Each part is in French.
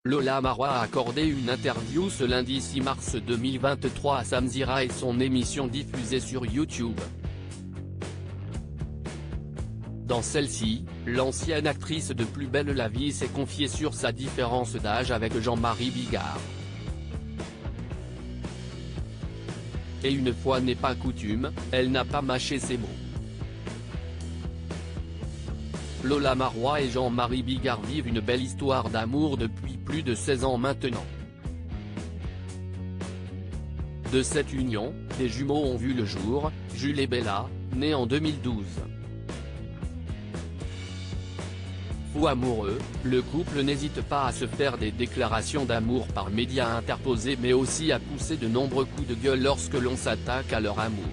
Lola Marois a accordé une interview ce lundi 6 mars 2023 à Samzira et son émission diffusée sur YouTube. Dans celle-ci, l'ancienne actrice de Plus belle la vie s'est confiée sur sa différence d'âge avec Jean-Marie Bigard. Et une fois n'est pas coutume, elle n'a pas mâché ses mots. Lola Marois et Jean-Marie Bigard vivent une belle histoire d'amour depuis plus de 16 ans maintenant. De cette union, des jumeaux ont vu le jour, Jules et Bella, nés en 2012. Fou amoureux, le couple n'hésite pas à se faire des déclarations d'amour par médias interposés mais aussi à pousser de nombreux coups de gueule lorsque l'on s'attaque à leur amour.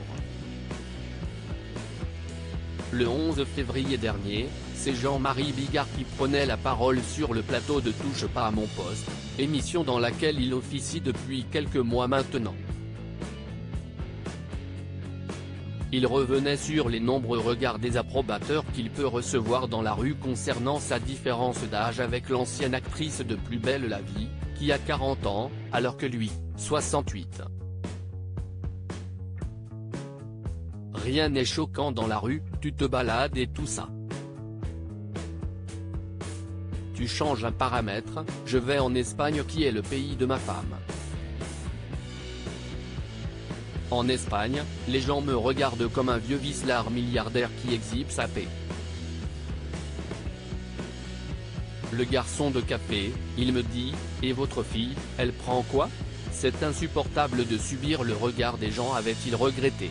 Le 11 février dernier, c'est Jean-Marie Bigard qui prenait la parole sur le plateau de Touche pas à mon poste, émission dans laquelle il officie depuis quelques mois maintenant. Il revenait sur les nombreux regards désapprobateurs qu'il peut recevoir dans la rue concernant sa différence d'âge avec l'ancienne actrice de Plus belle la vie, qui a 40 ans, alors que lui, 68. Rien n'est choquant dans la rue, tu te balades et tout ça. Tu changes un paramètre, je vais en Espagne qui est le pays de ma femme. En Espagne, les gens me regardent comme un vieux vicelard milliardaire qui exhibe sa paix. Le garçon de café, il me dit, et votre fille, elle prend quoi? C'est insupportable de subir le regard des gens, avait-il regretté.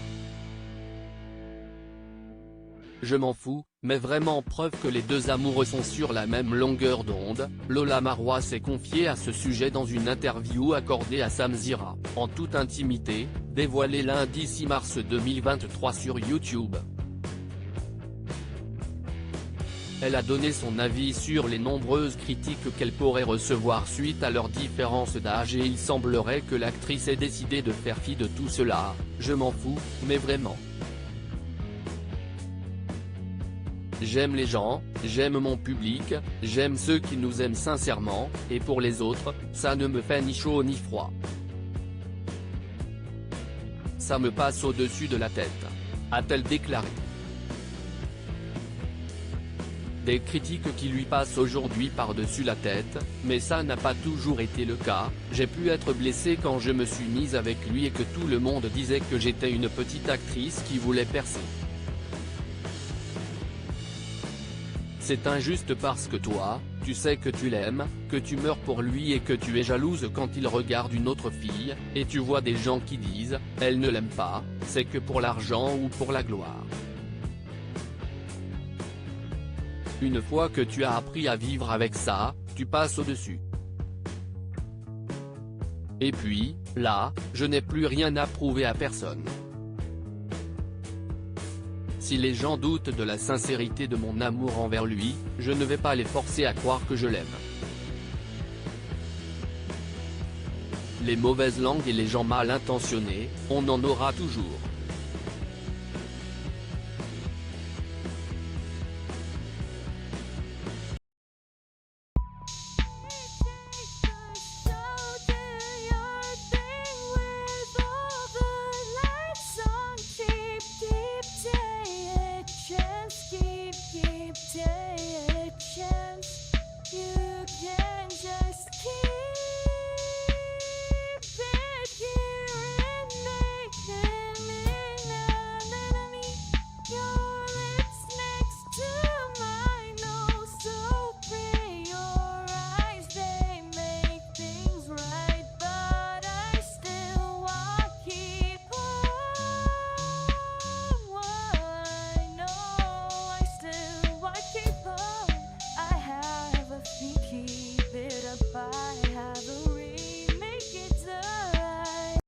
Je m'en fous, mais vraiment preuve que les deux amoureux sont sur la même longueur d'onde. Lola Marois s'est confiée à ce sujet dans une interview accordée à Samzira, en toute intimité, dévoilée lundi 6 mars 2023 sur YouTube. Elle a donné son avis sur les nombreuses critiques qu'elle pourrait recevoir suite à leur différence d'âge et il semblerait que l'actrice ait décidé de faire fi de tout cela. Je m'en fous, mais vraiment. J'aime les gens, j'aime mon public, j'aime ceux qui nous aiment sincèrement, et pour les autres, ça ne me fait ni chaud ni froid. Ça me passe au-dessus de la tête, a-t-elle déclaré. Des critiques qui lui passent aujourd'hui par-dessus la tête, mais ça n'a pas toujours été le cas, j'ai pu être blessée quand je me suis mise avec lui et que tout le monde disait que j'étais une petite actrice qui voulait percer. C'est injuste parce que toi, tu sais que tu l'aimes, que tu meurs pour lui et que tu es jalouse quand il regarde une autre fille, et tu vois des gens qui disent, elle ne l'aime pas, c'est que pour l'argent ou pour la gloire. Une fois que tu as appris à vivre avec ça, tu passes au-dessus. Et puis, là, je n'ai plus rien à prouver à personne. Si les gens doutent de la sincérité de mon amour envers lui, je ne vais pas les forcer à croire que je l'aime. Les mauvaises langues et les gens mal intentionnés, on en aura toujours.